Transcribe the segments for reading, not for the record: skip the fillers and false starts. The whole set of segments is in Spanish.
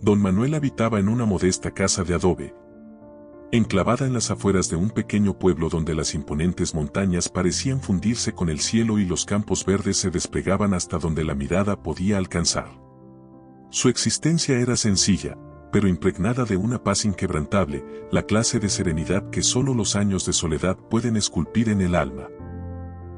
Don Manuel habitaba en una modesta casa de adobe, enclavada en las afueras de un pequeño pueblo donde las imponentes montañas parecían fundirse con el cielo y los campos verdes se desplegaban hasta donde la mirada podía alcanzar. Su existencia era sencilla, pero impregnada de una paz inquebrantable, la clase de serenidad que solo los años de soledad pueden esculpir en el alma.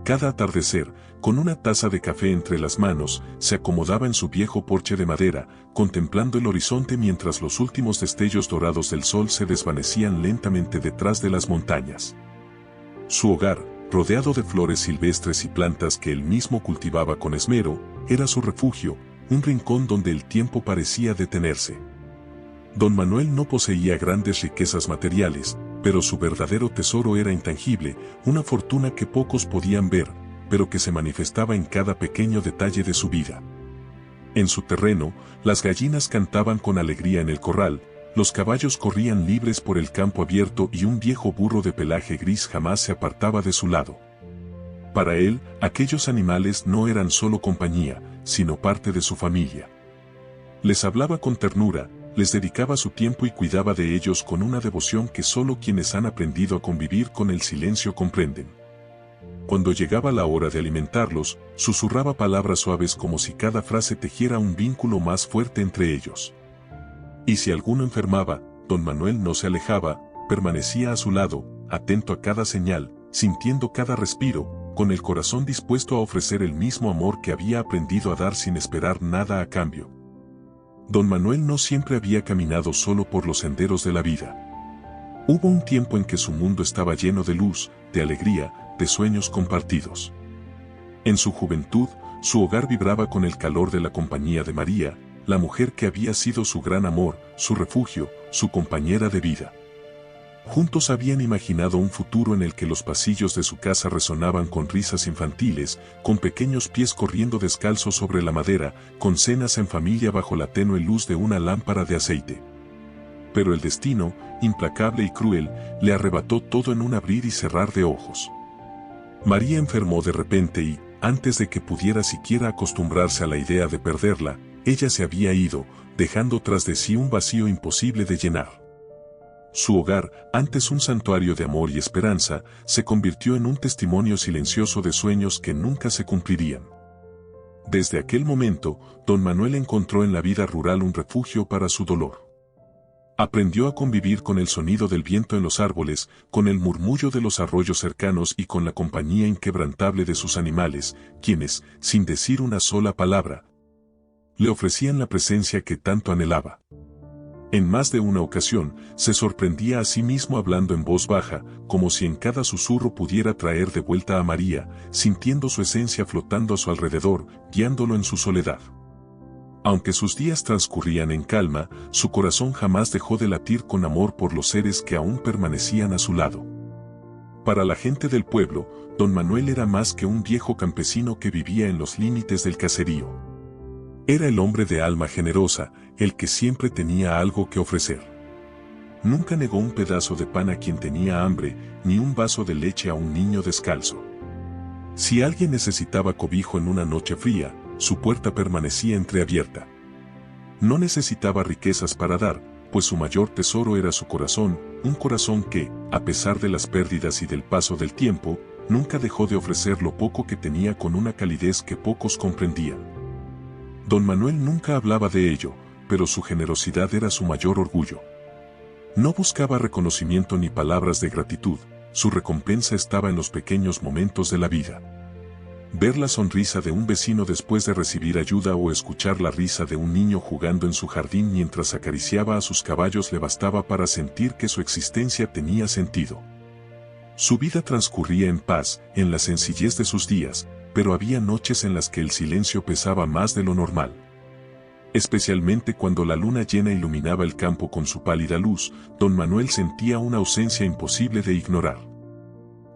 Cada atardecer, con una taza de café entre las manos, se acomodaba en su viejo porche de madera, contemplando el horizonte mientras los últimos destellos dorados del sol se desvanecían lentamente detrás de las montañas. Su hogar, rodeado de flores silvestres y plantas que él mismo cultivaba con esmero, era su refugio, un rincón donde el tiempo parecía detenerse. Don Manuel no poseía grandes riquezas materiales, pero su verdadero tesoro era intangible, una fortuna que pocos podían ver, pero que se manifestaba en cada pequeño detalle de su vida. En su terreno, las gallinas cantaban con alegría en el corral, los caballos corrían libres por el campo abierto y un viejo burro de pelaje gris jamás se apartaba de su lado. Para él, aquellos animales no eran solo compañía, sino parte de su familia. Les hablaba con ternura, les dedicaba su tiempo y cuidaba de ellos con una devoción que solo quienes han aprendido a convivir con el silencio comprenden. Cuando llegaba la hora de alimentarlos, susurraba palabras suaves como si cada frase tejiera un vínculo más fuerte entre ellos. Y si alguno enfermaba, don Manuel no se alejaba, permanecía a su lado, atento a cada señal, sintiendo cada respiro, con el corazón dispuesto a ofrecer el mismo amor que había aprendido a dar sin esperar nada a cambio. Don Manuel no siempre había caminado solo por los senderos de la vida. Hubo un tiempo en que su mundo estaba lleno de luz, de alegría, de sueños compartidos. En su juventud, su hogar vibraba con el calor de la compañía de María, la mujer que había sido su gran amor, su refugio, su compañera de vida. Juntos habían imaginado un futuro en el que los pasillos de su casa resonaban con risas infantiles, con pequeños pies corriendo descalzos sobre la madera, con cenas en familia bajo la tenue luz de una lámpara de aceite. Pero el destino, implacable y cruel, le arrebató todo en un abrir y cerrar de ojos. María enfermó de repente y, antes de que pudiera siquiera acostumbrarse a la idea de perderla, ella se había ido, dejando tras de sí un vacío imposible de llenar. Su hogar, antes un santuario de amor y esperanza, se convirtió en un testimonio silencioso de sueños que nunca se cumplirían. Desde aquel momento, don Manuel encontró en la vida rural un refugio para su dolor. Aprendió a convivir con el sonido del viento en los árboles, con el murmullo de los arroyos cercanos y con la compañía inquebrantable de sus animales, quienes, sin decir una sola palabra, le ofrecían la presencia que tanto anhelaba. En más de una ocasión, se sorprendía a sí mismo hablando en voz baja, como si en cada susurro pudiera traer de vuelta a María, sintiendo su esencia flotando a su alrededor, guiándolo en su soledad. Aunque sus días transcurrían en calma, su corazón jamás dejó de latir con amor por los seres que aún permanecían a su lado. Para la gente del pueblo, don Manuel era más que un viejo campesino que vivía en los límites del caserío. Era el hombre de alma generosa, el que siempre tenía algo que ofrecer. Nunca negó un pedazo de pan a quien tenía hambre, ni un vaso de leche a un niño descalzo. Si alguien necesitaba cobijo en una noche fría, su puerta permanecía entreabierta. No necesitaba riquezas para dar, pues su mayor tesoro era su corazón, un corazón que, a pesar de las pérdidas y del paso del tiempo, nunca dejó de ofrecer lo poco que tenía con una calidez que pocos comprendían. Don Manuel nunca hablaba de ello, pero su generosidad era su mayor orgullo. No buscaba reconocimiento ni palabras de gratitud, su recompensa estaba en los pequeños momentos de la vida. Ver la sonrisa de un vecino después de recibir ayuda o escuchar la risa de un niño jugando en su jardín mientras acariciaba a sus caballos le bastaba para sentir que su existencia tenía sentido. Su vida transcurría en paz, en la sencillez de sus días, pero había noches en las que el silencio pesaba más de lo normal. Especialmente cuando la luna llena iluminaba el campo con su pálida luz, don Manuel sentía una ausencia imposible de ignorar.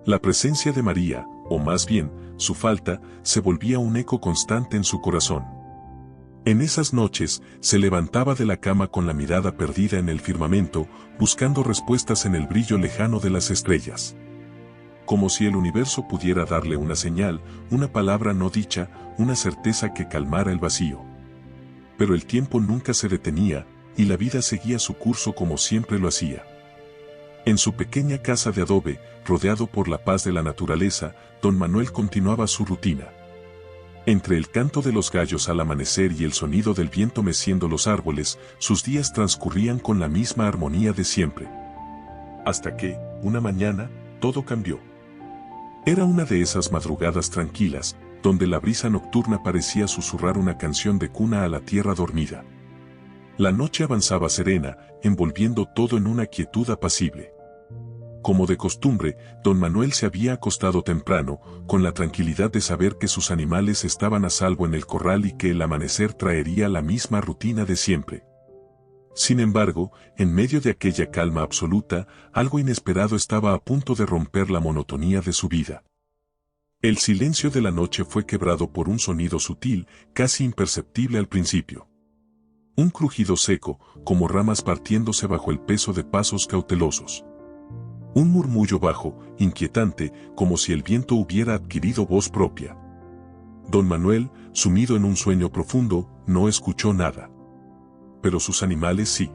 La presencia de María, o más bien, su falta, se volvía un eco constante en su corazón. En esas noches, se levantaba de la cama con la mirada perdida en el firmamento, buscando respuestas en el brillo lejano de las estrellas. Como si el universo pudiera darle una señal, una palabra no dicha, una certeza que calmara el vacío. Pero el tiempo nunca se detenía, y la vida seguía su curso como siempre lo hacía. En su pequeña casa de adobe, rodeado por la paz de la naturaleza, don Manuel continuaba su rutina. Entre el canto de los gallos al amanecer y el sonido del viento meciendo los árboles, sus días transcurrían con la misma armonía de siempre. Hasta que, una mañana, todo cambió. Era una de esas madrugadas tranquilas, donde la brisa nocturna parecía susurrar una canción de cuna a la tierra dormida. La noche avanzaba serena, envolviendo todo en una quietud apacible. Como de costumbre, don Manuel se había acostado temprano, con la tranquilidad de saber que sus animales estaban a salvo en el corral y que el amanecer traería la misma rutina de siempre. Sin embargo, en medio de aquella calma absoluta, algo inesperado estaba a punto de romper la monotonía de su vida. El silencio de la noche fue quebrado por un sonido sutil, casi imperceptible al principio. Un crujido seco, como ramas partiéndose bajo el peso de pasos cautelosos. Un murmullo bajo, inquietante, como si el viento hubiera adquirido voz propia. Don Manuel, sumido en un sueño profundo, no escuchó nada. Pero sus animales sí.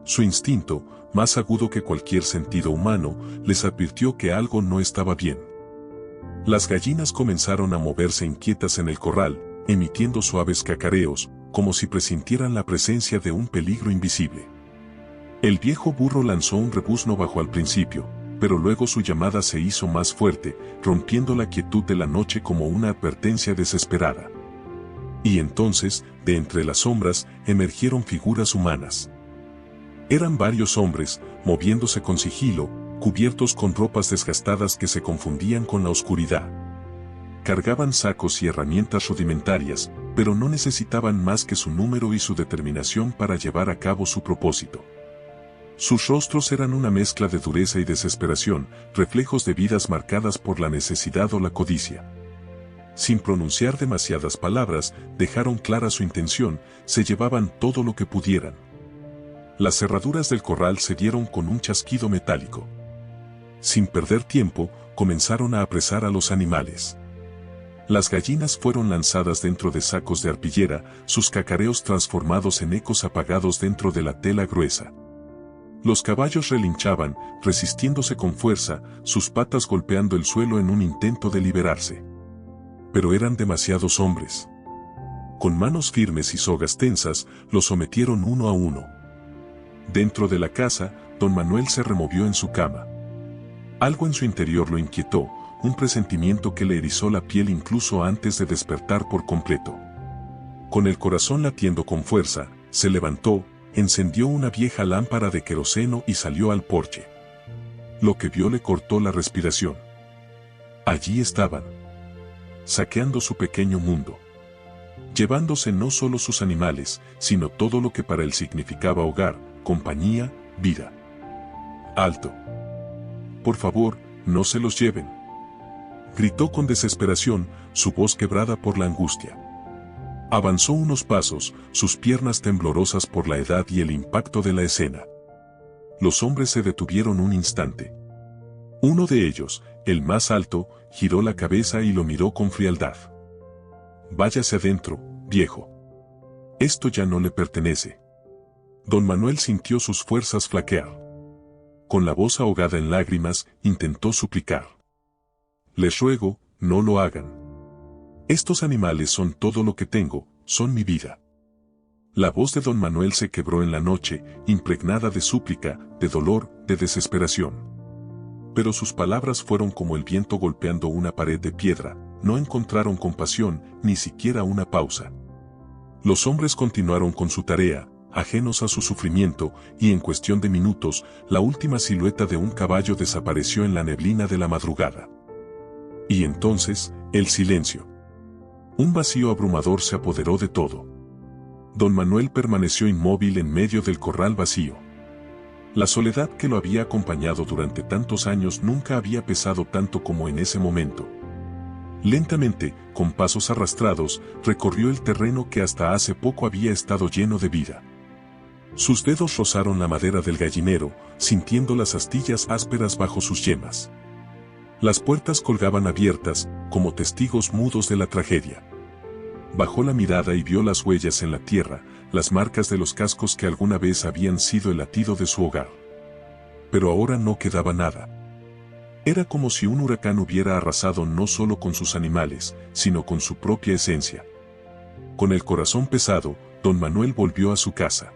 Su instinto, más agudo que cualquier sentido humano, les advirtió que algo no estaba bien. Las gallinas comenzaron a moverse inquietas en el corral, emitiendo suaves cacareos, como si presintieran la presencia de un peligro invisible. El viejo burro lanzó un rebuzno bajo al principio, pero luego su llamada se hizo más fuerte, rompiendo la quietud de la noche como una advertencia desesperada. Y entonces, de entre las sombras, emergieron figuras humanas. Eran varios hombres, moviéndose con sigilo, cubiertos con ropas desgastadas que se confundían con la oscuridad. Cargaban sacos y herramientas rudimentarias, pero no necesitaban más que su número y su determinación para llevar a cabo su propósito. Sus rostros eran una mezcla de dureza y desesperación, reflejos de vidas marcadas por la necesidad o la codicia. Sin pronunciar demasiadas palabras, dejaron clara su intención, se llevaban todo lo que pudieran. Las cerraduras del corral se dieron con un chasquido metálico. Sin perder tiempo, comenzaron a apresar a los animales. Las gallinas fueron lanzadas dentro de sacos de arpillera, sus cacareos transformados en ecos apagados dentro de la tela gruesa. Los caballos relinchaban, resistiéndose con fuerza, sus patas golpeando el suelo en un intento de liberarse. Pero eran demasiados hombres. Con manos firmes y sogas tensas, los sometieron uno a uno. Dentro de la casa, don Manuel se removió en su cama. Algo en su interior lo inquietó, un presentimiento que le erizó la piel incluso antes de despertar por completo. Con el corazón latiendo con fuerza, se levantó, encendió una vieja lámpara de queroseno y salió al porche. Lo que vio le cortó la respiración. Allí estaban, saqueando su pequeño mundo. Llevándose no solo sus animales, sino todo lo que para él significaba hogar, compañía, vida. ¡Alto! Por favor, no se los lleven. Gritó con desesperación, su voz quebrada por la angustia. Avanzó unos pasos, sus piernas temblorosas por la edad y el impacto de la escena. Los hombres se detuvieron un instante. Uno de ellos, el más alto, giró la cabeza y lo miró con frialdad. Váyase adentro, viejo. Esto ya no le pertenece. Don Manuel sintió sus fuerzas flaquear. Con la voz ahogada en lágrimas, intentó suplicar. Les ruego, no lo hagan. Estos animales son todo lo que tengo, son mi vida. La voz de don Manuel se quebró en la noche, impregnada de súplica, de dolor, de desesperación. Pero sus palabras fueron como el viento golpeando una pared de piedra, no encontraron compasión, ni siquiera una pausa. Los hombres continuaron con su tarea, ajenos a su sufrimiento, y en cuestión de minutos, la última silueta de un caballo desapareció en la neblina de la madrugada. Y entonces, el silencio. Un vacío abrumador se apoderó de todo. Don Manuel permaneció inmóvil en medio del corral vacío. La soledad que lo había acompañado durante tantos años nunca había pesado tanto como en ese momento. Lentamente, con pasos arrastrados, recorrió el terreno que hasta hace poco había estado lleno de vida. Sus dedos rozaron la madera del gallinero, sintiendo las astillas ásperas bajo sus yemas. Las puertas colgaban abiertas, como testigos mudos de la tragedia. Bajó la mirada y vio las huellas en la tierra, las marcas de los cascos que alguna vez habían sido el latido de su hogar. Pero ahora no quedaba nada. Era como si un huracán hubiera arrasado no solo con sus animales, sino con su propia esencia. Con el corazón pesado, don Manuel volvió a su casa.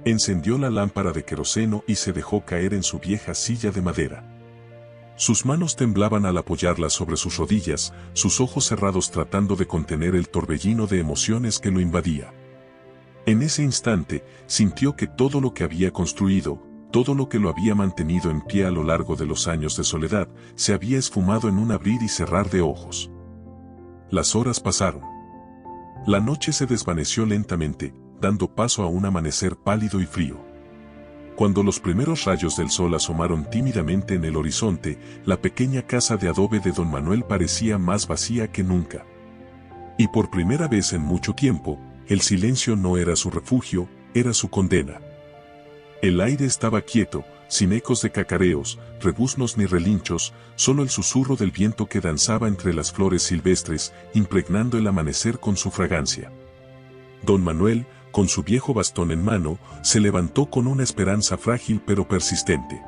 Encendió la lámpara de queroseno y se dejó caer en su vieja silla de madera. Sus manos temblaban al apoyarlas sobre sus rodillas, sus ojos cerrados tratando de contener el torbellino de emociones que lo invadía. En ese instante, sintió que todo lo que había construido, todo lo que lo había mantenido en pie a lo largo de los años de soledad, se había esfumado en un abrir y cerrar de ojos. Las horas pasaron. La noche se desvaneció lentamente, dando paso a un amanecer pálido y frío. Cuando los primeros rayos del sol asomaron tímidamente en el horizonte, la pequeña casa de adobe de don Manuel parecía más vacía que nunca. Y por primera vez en mucho tiempo, el silencio no era su refugio, era su condena. El aire estaba quieto, sin ecos de cacareos, rebuznos ni relinchos, solo el susurro del viento que danzaba entre las flores silvestres, impregnando el amanecer con su fragancia. Don Manuel, con su viejo bastón en mano, se levantó con una esperanza frágil pero persistente.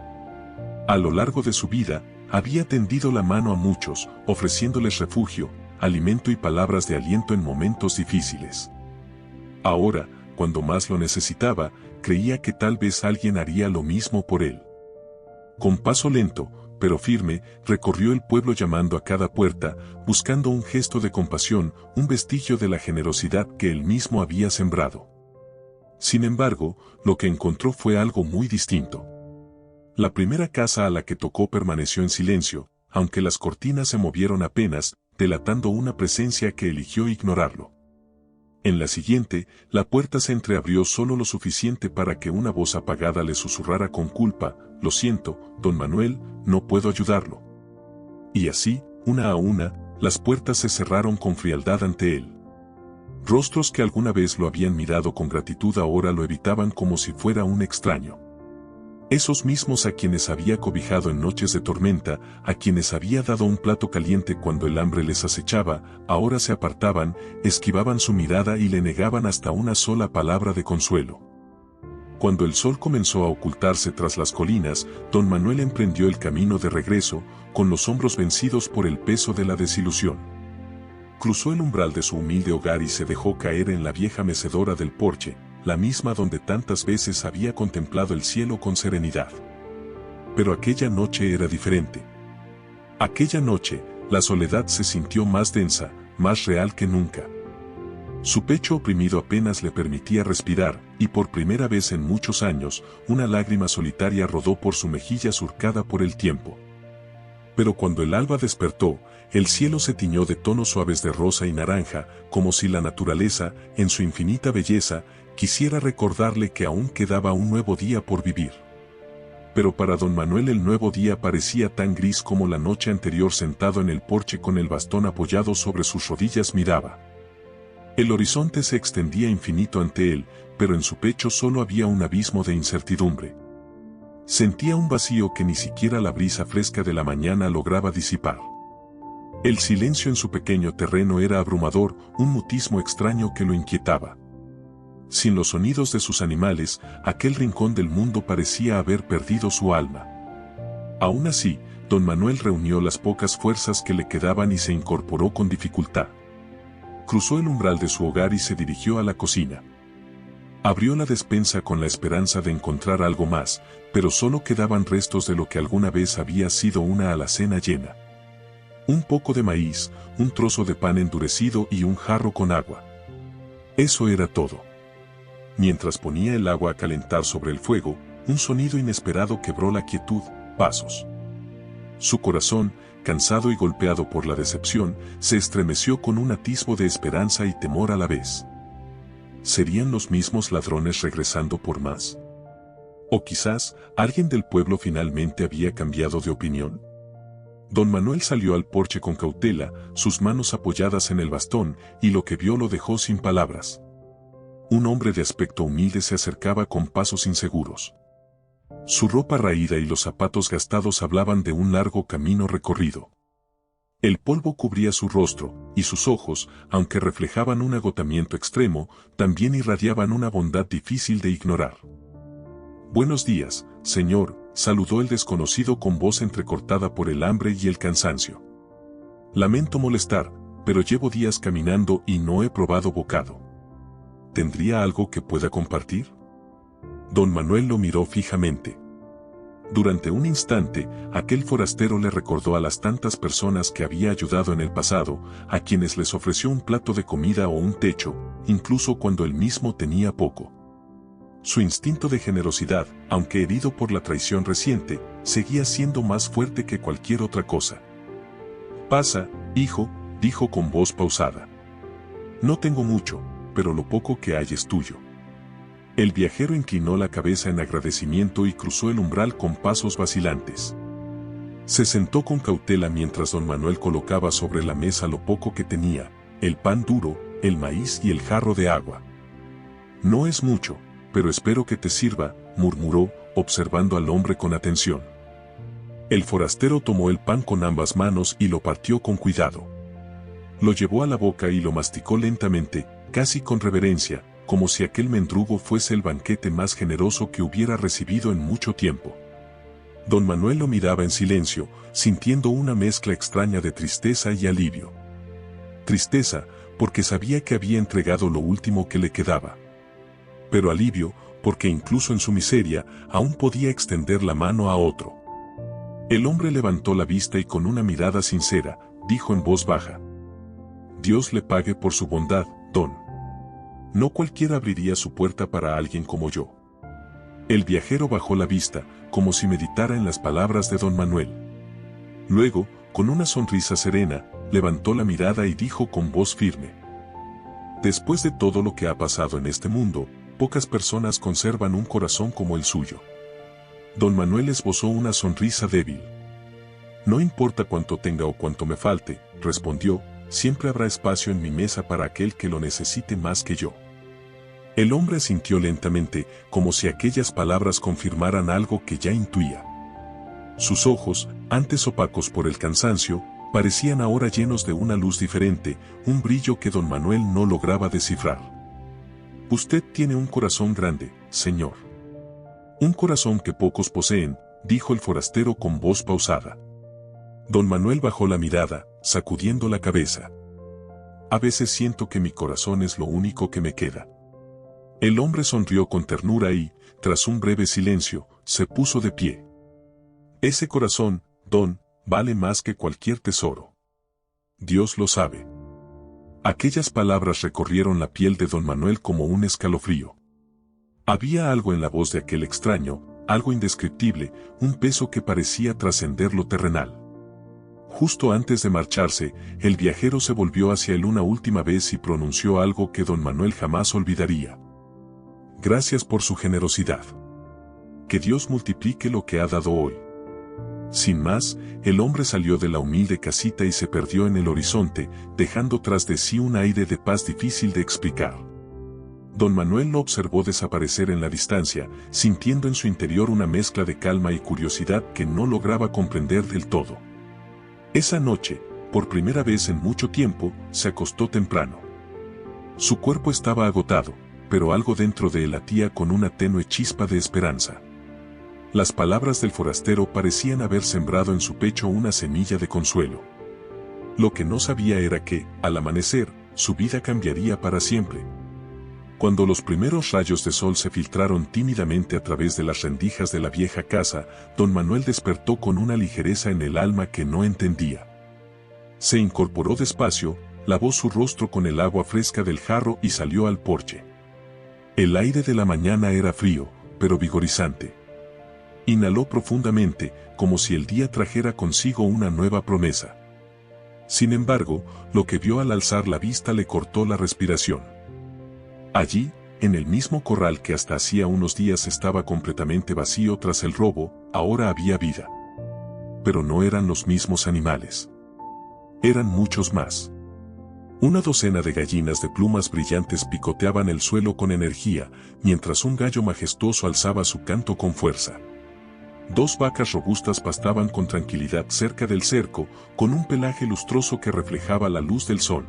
A lo largo de su vida, había tendido la mano a muchos, ofreciéndoles refugio, alimento y palabras de aliento en momentos difíciles. Ahora, cuando más lo necesitaba, creía que tal vez alguien haría lo mismo por él. Con paso lento, pero firme, recorrió el pueblo llamando a cada puerta, buscando un gesto de compasión, un vestigio de la generosidad que él mismo había sembrado. Sin embargo, lo que encontró fue algo muy distinto. La primera casa a la que tocó permaneció en silencio, aunque las cortinas se movieron apenas, delatando una presencia que eligió ignorarlo. En la siguiente, la puerta se entreabrió solo lo suficiente para que una voz apagada le susurrara con culpa: «Lo siento, don Manuel, no puedo ayudarlo». Y así, una a una, las puertas se cerraron con frialdad ante él. Rostros que alguna vez lo habían mirado con gratitud ahora lo evitaban como si fuera un extraño. Esos mismos a quienes había cobijado en noches de tormenta, a quienes había dado un plato caliente cuando el hambre les acechaba, ahora se apartaban, esquivaban su mirada y le negaban hasta una sola palabra de consuelo. Cuando el sol comenzó a ocultarse tras las colinas, don Manuel emprendió el camino de regreso, con los hombros vencidos por el peso de la desilusión. Cruzó el umbral de su humilde hogar y se dejó caer en la vieja mecedora del porche, la misma donde tantas veces había contemplado el cielo con serenidad. Pero aquella noche era diferente. Aquella noche, la soledad se sintió más densa, más real que nunca. Su pecho oprimido apenas le permitía respirar, y por primera vez en muchos años, una lágrima solitaria rodó por su mejilla surcada por el tiempo. Pero cuando el alba despertó, el cielo se tiñó de tonos suaves de rosa y naranja, como si la naturaleza, en su infinita belleza, quisiera recordarle que aún quedaba un nuevo día por vivir. Pero para don Manuel el nuevo día parecía tan gris como la noche anterior. Sentado en el porche con el bastón apoyado sobre sus rodillas miraba. El horizonte se extendía infinito ante él, pero en su pecho solo había un abismo de incertidumbre. Sentía un vacío que ni siquiera la brisa fresca de la mañana lograba disipar. El silencio en su pequeño terreno era abrumador, un mutismo extraño que lo inquietaba. Sin los sonidos de sus animales, aquel rincón del mundo parecía haber perdido su alma. Aún así, don Manuel reunió las pocas fuerzas que le quedaban y se incorporó con dificultad. Cruzó el umbral de su hogar y se dirigió a la cocina. Abrió la despensa con la esperanza de encontrar algo más, pero solo quedaban restos de lo que alguna vez había sido una alacena llena. Un poco de maíz, un trozo de pan endurecido y un jarro con agua. Eso era todo. Mientras ponía el agua a calentar sobre el fuego, un sonido inesperado quebró la quietud: pasos. Su corazón, cansado y golpeado por la decepción, se estremeció con un atisbo de esperanza y temor a la vez. ¿Serían los mismos ladrones regresando por más? ¿O quizás alguien del pueblo finalmente había cambiado de opinión? Don Manuel salió al porche con cautela, sus manos apoyadas en el bastón, y lo que vio lo dejó sin palabras. Un hombre de aspecto humilde se acercaba con pasos inseguros. Su ropa raída y los zapatos gastados hablaban de un largo camino recorrido. El polvo cubría su rostro, y sus ojos, aunque reflejaban un agotamiento extremo, también irradiaban una bondad difícil de ignorar. «Buenos días, señor», saludó el desconocido con voz entrecortada por el hambre y el cansancio. «Lamento molestar, pero llevo días caminando y no he probado bocado. ¿Tendría algo que pueda compartir?». Don Manuel lo miró fijamente. Durante un instante, aquel forastero le recordó a las tantas personas que había ayudado en el pasado, a quienes les ofreció un plato de comida o un techo, incluso cuando él mismo tenía poco. Su instinto de generosidad, aunque herido por la traición reciente, seguía siendo más fuerte que cualquier otra cosa. «Pasa, hijo», dijo con voz pausada. «No tengo mucho, pero lo poco que hay es tuyo». El viajero inclinó la cabeza en agradecimiento y cruzó el umbral con pasos vacilantes. Se sentó con cautela mientras don Manuel colocaba sobre la mesa lo poco que tenía, el pan duro, el maíz y el jarro de agua. «No es mucho, pero espero que te sirva», murmuró, observando al hombre con atención. El forastero tomó el pan con ambas manos y lo partió con cuidado. Lo llevó a la boca y lo masticó lentamente, casi con reverencia, como si aquel mendrugo fuese el banquete más generoso que hubiera recibido en mucho tiempo. Don Manuel lo miraba en silencio, sintiendo una mezcla extraña de tristeza y alivio. Tristeza, porque sabía que había entregado lo último que le quedaba. Pero alivio, porque incluso en su miseria, aún podía extender la mano a otro. El hombre levantó la vista y con una mirada sincera, dijo en voz baja: «Dios le pague por su bondad, don. No cualquiera abriría su puerta para alguien como yo». El viajero bajó la vista, como si meditara en las palabras de don Manuel. Luego, con una sonrisa serena, levantó la mirada y dijo con voz firme: «Después de todo lo que ha pasado en este mundo, pocas personas conservan un corazón como el suyo». Don Manuel esbozó una sonrisa débil. «No importa cuánto tenga o cuánto me falte», respondió, «siempre habrá espacio en mi mesa para aquel que lo necesite más que yo». El hombre asintió lentamente, como si aquellas palabras confirmaran algo que ya intuía. Sus ojos, antes opacos por el cansancio, parecían ahora llenos de una luz diferente, un brillo que don Manuel no lograba descifrar. «Usted tiene un corazón grande, señor. Un corazón que pocos poseen», dijo el forastero con voz pausada. Don Manuel bajó la mirada, sacudiendo la cabeza. «A veces siento que mi corazón es lo único que me queda». El hombre sonrió con ternura y, tras un breve silencio, se puso de pie. «Ese corazón, don, vale más que cualquier tesoro. Dios lo sabe». Aquellas palabras recorrieron la piel de don Manuel como un escalofrío. Había algo en la voz de aquel extraño, algo indescriptible, un peso que parecía trascender lo terrenal. Justo antes de marcharse, el viajero se volvió hacia él una última vez y pronunció algo que don Manuel jamás olvidaría: «Gracias por su generosidad. Que Dios multiplique lo que ha dado hoy». Sin más, el hombre salió de la humilde casita y se perdió en el horizonte, dejando tras de sí un aire de paz difícil de explicar. Don Manuel lo observó desaparecer en la distancia, sintiendo en su interior una mezcla de calma y curiosidad que no lograba comprender del todo. Esa noche, por primera vez en mucho tiempo, se acostó temprano. Su cuerpo estaba agotado, pero algo dentro de él latía con una tenue chispa de esperanza. Las palabras del forastero parecían haber sembrado en su pecho una semilla de consuelo. Lo que no sabía era que, al amanecer, su vida cambiaría para siempre. Cuando los primeros rayos de sol se filtraron tímidamente a través de las rendijas de la vieja casa, don Manuel despertó con una ligereza en el alma que no entendía. Se incorporó despacio, lavó su rostro con el agua fresca del jarro y salió al porche. El aire de la mañana era frío, pero vigorizante. Inhaló profundamente, como si el día trajera consigo una nueva promesa. Sin embargo, lo que vio al alzar la vista le cortó la respiración. Allí, en el mismo corral que hasta hacía unos días estaba completamente vacío tras el robo, ahora había vida. Pero no eran los mismos animales. Eran muchos más. Una docena de gallinas de plumas brillantes picoteaban el suelo con energía, mientras un gallo majestuoso alzaba su canto con fuerza. Dos vacas robustas pastaban con tranquilidad cerca del cerco, con un pelaje lustroso que reflejaba la luz del sol.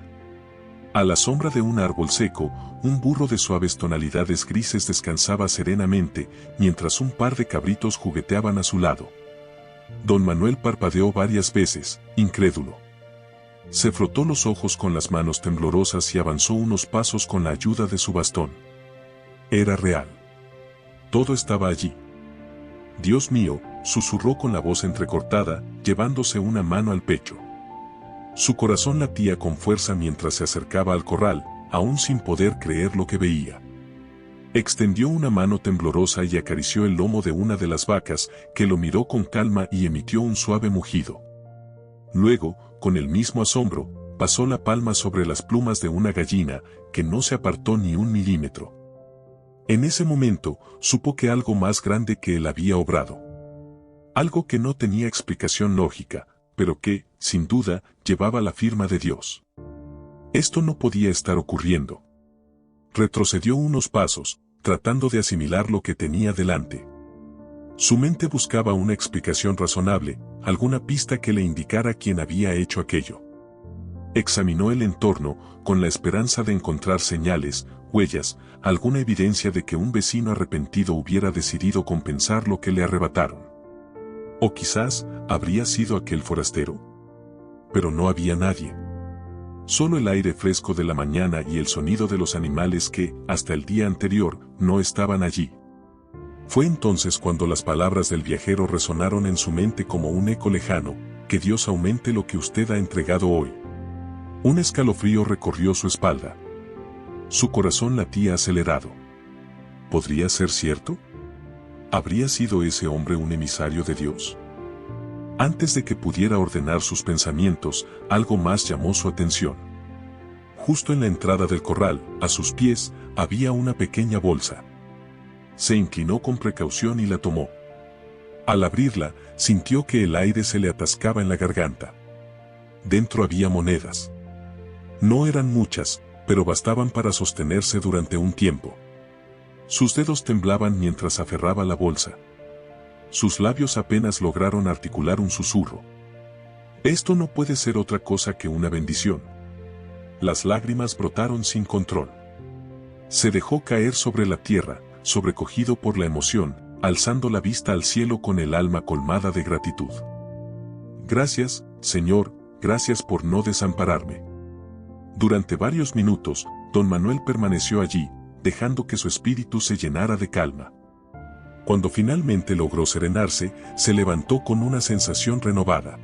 A la sombra de un árbol seco, un burro de suaves tonalidades grises descansaba serenamente, mientras un par de cabritos jugueteaban a su lado. Don Manuel parpadeó varias veces, incrédulo. Se frotó los ojos con las manos temblorosas y avanzó unos pasos con la ayuda de su bastón. Era real. Todo estaba allí. Dios mío, susurró con la voz entrecortada, llevándose una mano al pecho. Su corazón latía con fuerza mientras se acercaba al corral, aún sin poder creer lo que veía. Extendió una mano temblorosa y acarició el lomo de una de las vacas, que lo miró con calma y emitió un suave mugido. Luego, con el mismo asombro, pasó la palma sobre las plumas de una gallina, que no se apartó ni un milímetro. En ese momento, supo que algo más grande que él había obrado. Algo que no tenía explicación lógica, pero que, sin duda, llevaba la firma de Dios. Esto no podía estar ocurriendo. Retrocedió unos pasos, tratando de asimilar lo que tenía delante. Su mente buscaba una explicación razonable, alguna pista que le indicara quién había hecho aquello. Examinó el entorno, con la esperanza de encontrar señales, huellas, alguna evidencia de que un vecino arrepentido hubiera decidido compensar lo que le arrebataron. O quizás, habría sido aquel forastero. Pero no había nadie. Solo el aire fresco de la mañana y el sonido de los animales que, hasta el día anterior, no estaban allí. Fue entonces cuando las palabras del viajero resonaron en su mente como un eco lejano: que Dios aumente lo que usted ha entregado hoy. Un escalofrío recorrió su espalda. Su corazón latía acelerado. ¿Podría ser cierto? ¿Habría sido ese hombre un emisario de Dios? Antes de que pudiera ordenar sus pensamientos, algo más llamó su atención. Justo en la entrada del corral, a sus pies, había una pequeña bolsa. Se inclinó con precaución y la tomó. Al abrirla, sintió que el aire se le atascaba en la garganta. Dentro había monedas. No eran muchas, pero bastaban para sostenerse durante un tiempo. Sus dedos temblaban mientras aferraba la bolsa. Sus labios apenas lograron articular un susurro. Esto no puede ser otra cosa que una bendición. Las lágrimas brotaron sin control. Se dejó caer sobre la tierra, sobrecogido por la emoción, alzando la vista al cielo con el alma colmada de gratitud. Gracias, Señor, gracias por no desampararme. Durante varios minutos, don Manuel permaneció allí, dejando que su espíritu se llenara de calma. Cuando finalmente logró serenarse, se levantó con una sensación renovada.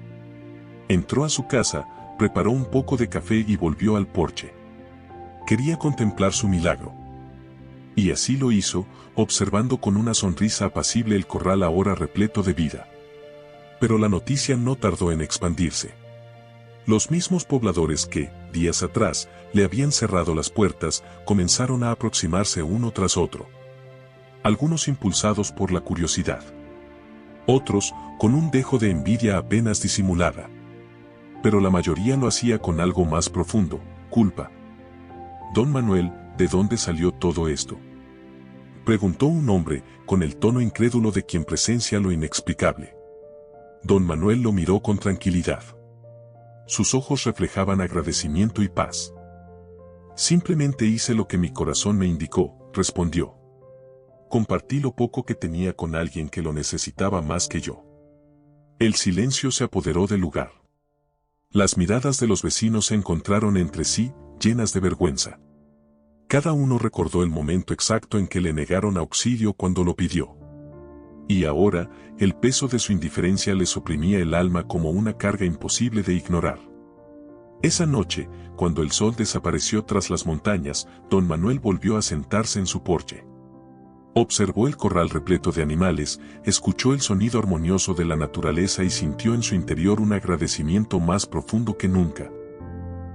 Entró a su casa, preparó un poco de café y volvió al porche. Quería contemplar su milagro. Y así lo hizo, observando con una sonrisa apacible el corral ahora repleto de vida. Pero la noticia no tardó en expandirse. Los mismos pobladores que, días atrás, le habían cerrado las puertas, comenzaron a aproximarse uno tras otro. Algunos impulsados por la curiosidad. Otros, con un dejo de envidia apenas disimulada. Pero la mayoría lo hacía con algo más profundo: culpa. Don Manuel, ¿de dónde salió todo esto?, preguntó un hombre, con el tono incrédulo de quien presencia lo inexplicable. Don Manuel lo miró con tranquilidad. Sus ojos reflejaban agradecimiento y paz. Simplemente hice lo que mi corazón me indicó, respondió. Compartí lo poco que tenía con alguien que lo necesitaba más que yo. El silencio se apoderó del lugar. Las miradas de los vecinos se encontraron entre sí, llenas de vergüenza. Cada uno recordó el momento exacto en que le negaron auxilio cuando lo pidió. Y ahora, el peso de su indiferencia les oprimía el alma como una carga imposible de ignorar. Esa noche, cuando el sol desapareció tras las montañas, don Manuel volvió a sentarse en su porche. Observó el corral repleto de animales, escuchó el sonido armonioso de la naturaleza y sintió en su interior un agradecimiento más profundo que nunca.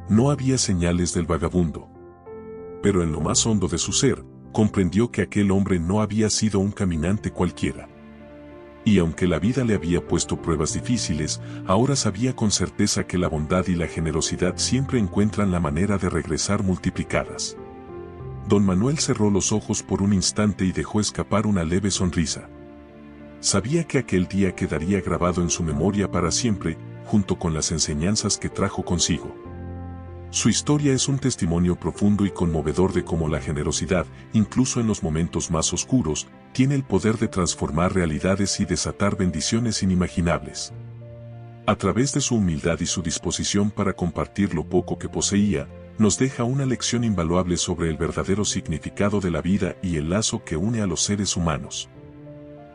No había señales del vagabundo. Pero en lo más hondo de su ser, comprendió que aquel hombre no había sido un caminante cualquiera. Y aunque la vida le había puesto pruebas difíciles, ahora sabía con certeza que la bondad y la generosidad siempre encuentran la manera de regresar multiplicadas. Don Manuel cerró los ojos por un instante y dejó escapar una leve sonrisa. sabía que aquel día quedaría grabado en su memoria para siempre, junto con las enseñanzas que trajo consigo. Su historia es un testimonio profundo y conmovedor de cómo la generosidad, incluso en los momentos más oscuros, tiene el poder de transformar realidades y desatar bendiciones inimaginables. A través de su humildad y su disposición para compartir lo poco que poseía, nos deja una lección invaluable sobre el verdadero significado de la vida y el lazo que une a los seres humanos.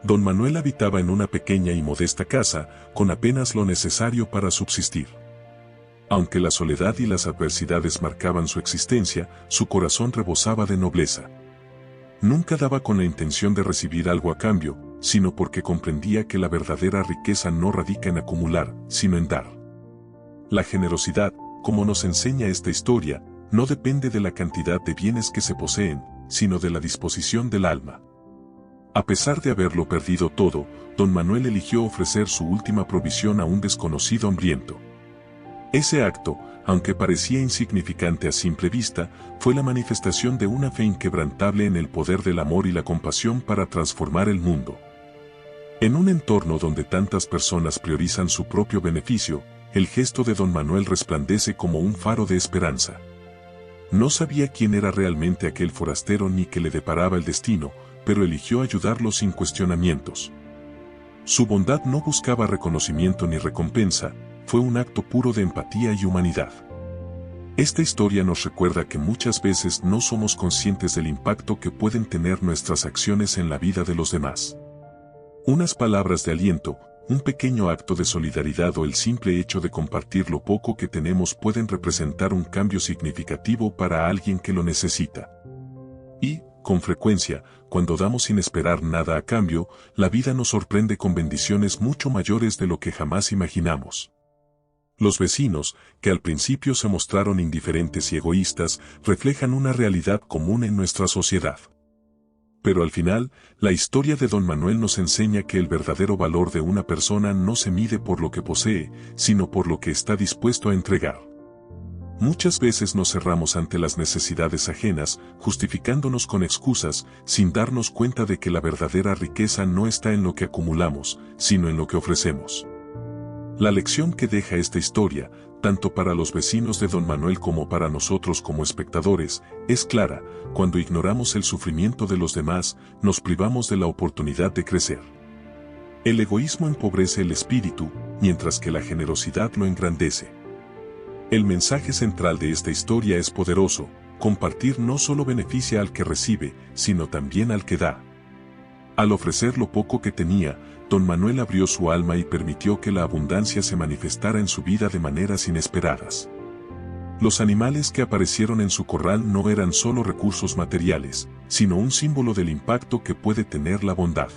Don Manuel habitaba en una pequeña y modesta casa, con apenas lo necesario para subsistir. Aunque la soledad y las adversidades marcaban su existencia, su corazón rebosaba de nobleza. Nunca daba con la intención de recibir algo a cambio, sino porque comprendía que la verdadera riqueza no radica en acumular, sino en dar. La generosidad, como nos enseña esta historia, no depende de la cantidad de bienes que se poseen, sino de la disposición del alma. A pesar de haberlo perdido todo, don Manuel eligió ofrecer su última provisión a un desconocido hambriento. Ese acto, aunque parecía insignificante a simple vista, fue la manifestación de una fe inquebrantable en el poder del amor y la compasión para transformar el mundo. En un entorno donde tantas personas priorizan su propio beneficio, el gesto de don Manuel resplandece como un faro de esperanza. No sabía quién era realmente aquel forastero ni qué le deparaba el destino, pero eligió ayudarlo sin cuestionamientos. Su bondad no buscaba reconocimiento ni recompensa, fue un acto puro de empatía y humanidad. Esta historia nos recuerda que muchas veces no somos conscientes del impacto que pueden tener nuestras acciones en la vida de los demás. Unas palabras de aliento, un pequeño acto de solidaridad o el simple hecho de compartir lo poco que tenemos pueden representar un cambio significativo para alguien que lo necesita. Y, con frecuencia, cuando damos sin esperar nada a cambio, la vida nos sorprende con bendiciones mucho mayores de lo que jamás imaginamos. Los vecinos, que al principio se mostraron indiferentes y egoístas, reflejan una realidad común en nuestra sociedad. Pero al final, la historia de don Manuel nos enseña que el verdadero valor de una persona no se mide por lo que posee, sino por lo que está dispuesto a entregar. Muchas veces nos cerramos ante las necesidades ajenas, justificándonos con excusas, sin darnos cuenta de que la verdadera riqueza no está en lo que acumulamos, sino en lo que ofrecemos. La lección que deja esta historia, tanto para los vecinos de don Manuel como para nosotros como espectadores, es clara: cuando ignoramos el sufrimiento de los demás, nos privamos de la oportunidad de crecer. El egoísmo empobrece el espíritu, mientras que la generosidad lo engrandece. El mensaje central de esta historia es poderoso: compartir no solo beneficia al que recibe, sino también al que da. Al ofrecer lo poco que tenía, don Manuel abrió su alma y permitió que la abundancia se manifestara en su vida de maneras inesperadas. Los animales que aparecieron en su corral no eran solo recursos materiales, sino un símbolo del impacto que puede tener la bondad.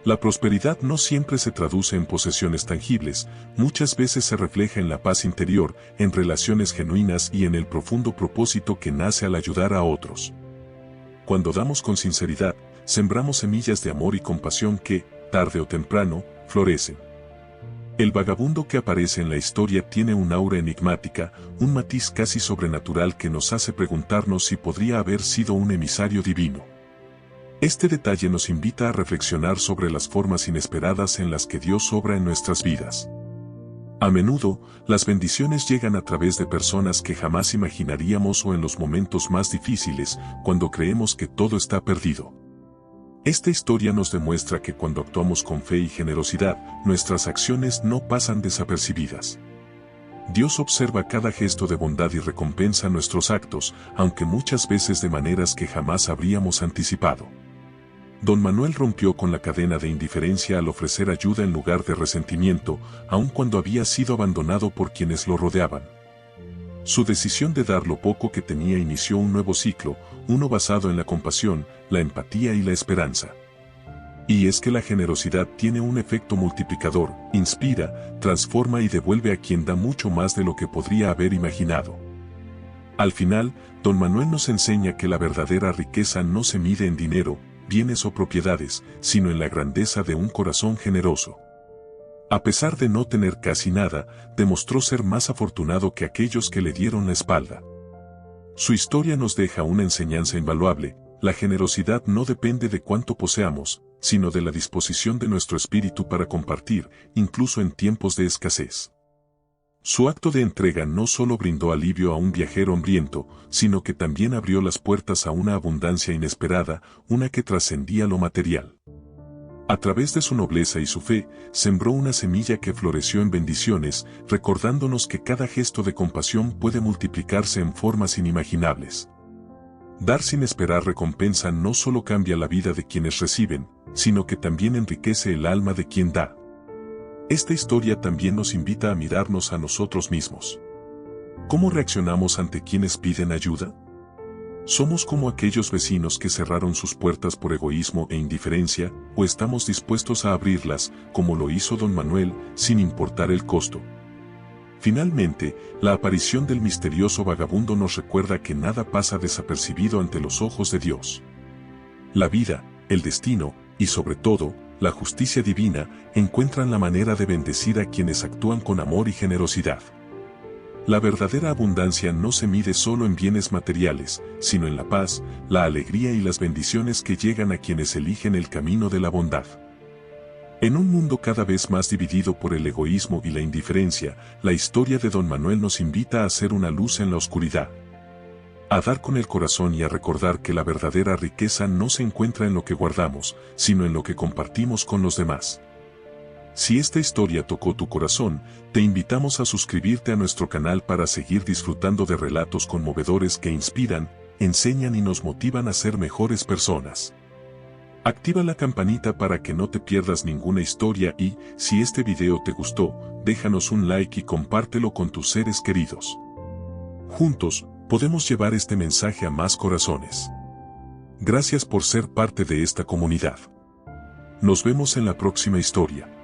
La prosperidad no siempre se traduce en posesiones tangibles, muchas veces se refleja en la paz interior, en relaciones genuinas y en el profundo propósito que nace al ayudar a otros. Cuando damos con sinceridad, sembramos semillas de amor y compasión que, tarde o temprano, florecen. El vagabundo que aparece en la historia tiene un aura enigmática, un matiz casi sobrenatural que nos hace preguntarnos si podría haber sido un emisario divino. Este detalle nos invita a reflexionar sobre las formas inesperadas en las que Dios obra en nuestras vidas. A menudo, las bendiciones llegan a través de personas que jamás imaginaríamos o en los momentos más difíciles, cuando creemos que todo está perdido. Esta historia nos demuestra que cuando actuamos con fe y generosidad, nuestras acciones no pasan desapercibidas. Dios observa cada gesto de bondad y recompensa nuestros actos, aunque muchas veces de maneras que jamás habríamos anticipado. Don Manuel rompió con la cadena de indiferencia al ofrecer ayuda en lugar de resentimiento, aun cuando había sido abandonado por quienes lo rodeaban. Su decisión de dar lo poco que tenía inició un nuevo ciclo, uno basado en la compasión, la empatía y la esperanza. Y es que la generosidad tiene un efecto multiplicador: inspira, transforma y devuelve a quien da mucho más de lo que podría haber imaginado. Al final, don Manuel nos enseña que la verdadera riqueza no se mide en dinero, bienes o propiedades, sino en la grandeza de un corazón generoso. A pesar de no tener casi nada, demostró ser más afortunado que aquellos que le dieron la espalda. Su historia nos deja una enseñanza invaluable: la generosidad no depende de cuánto poseamos, sino de la disposición de nuestro espíritu para compartir, incluso en tiempos de escasez. Su acto de entrega no solo brindó alivio a un viajero hambriento, sino que también abrió las puertas a una abundancia inesperada, una que trascendía lo material. A través de su nobleza y su fe, sembró una semilla que floreció en bendiciones, recordándonos que cada gesto de compasión puede multiplicarse en formas inimaginables. Dar sin esperar recompensa no solo cambia la vida de quienes reciben, sino que también enriquece el alma de quien da. Esta historia también nos invita a mirarnos a nosotros mismos. ¿Cómo reaccionamos ante quienes piden ayuda? ¿Somos como aquellos vecinos que cerraron sus puertas por egoísmo e indiferencia, o estamos dispuestos a abrirlas, como lo hizo don Manuel, sin importar el costo? Finalmente, la aparición del misterioso vagabundo nos recuerda que nada pasa desapercibido ante los ojos de Dios. La vida, el destino, y sobre todo, la justicia divina, encuentran la manera de bendecir a quienes actúan con amor y generosidad. La verdadera abundancia no se mide solo en bienes materiales, sino en la paz, la alegría y las bendiciones que llegan a quienes eligen el camino de la bondad. En un mundo cada vez más dividido por el egoísmo y la indiferencia, la historia de don Manuel nos invita a ser una luz en la oscuridad. A dar con el corazón y a recordar que la verdadera riqueza no se encuentra en lo que guardamos, sino en lo que compartimos con los demás. Si esta historia tocó tu corazón, te invitamos a suscribirte a nuestro canal para seguir disfrutando de relatos conmovedores que inspiran, enseñan y nos motivan a ser mejores personas. Activa la campanita para que no te pierdas ninguna historia y, si este video te gustó, déjanos un like y compártelo con tus seres queridos. Juntos, podemos llevar este mensaje a más corazones. Gracias por ser parte de esta comunidad. Nos vemos en la próxima historia.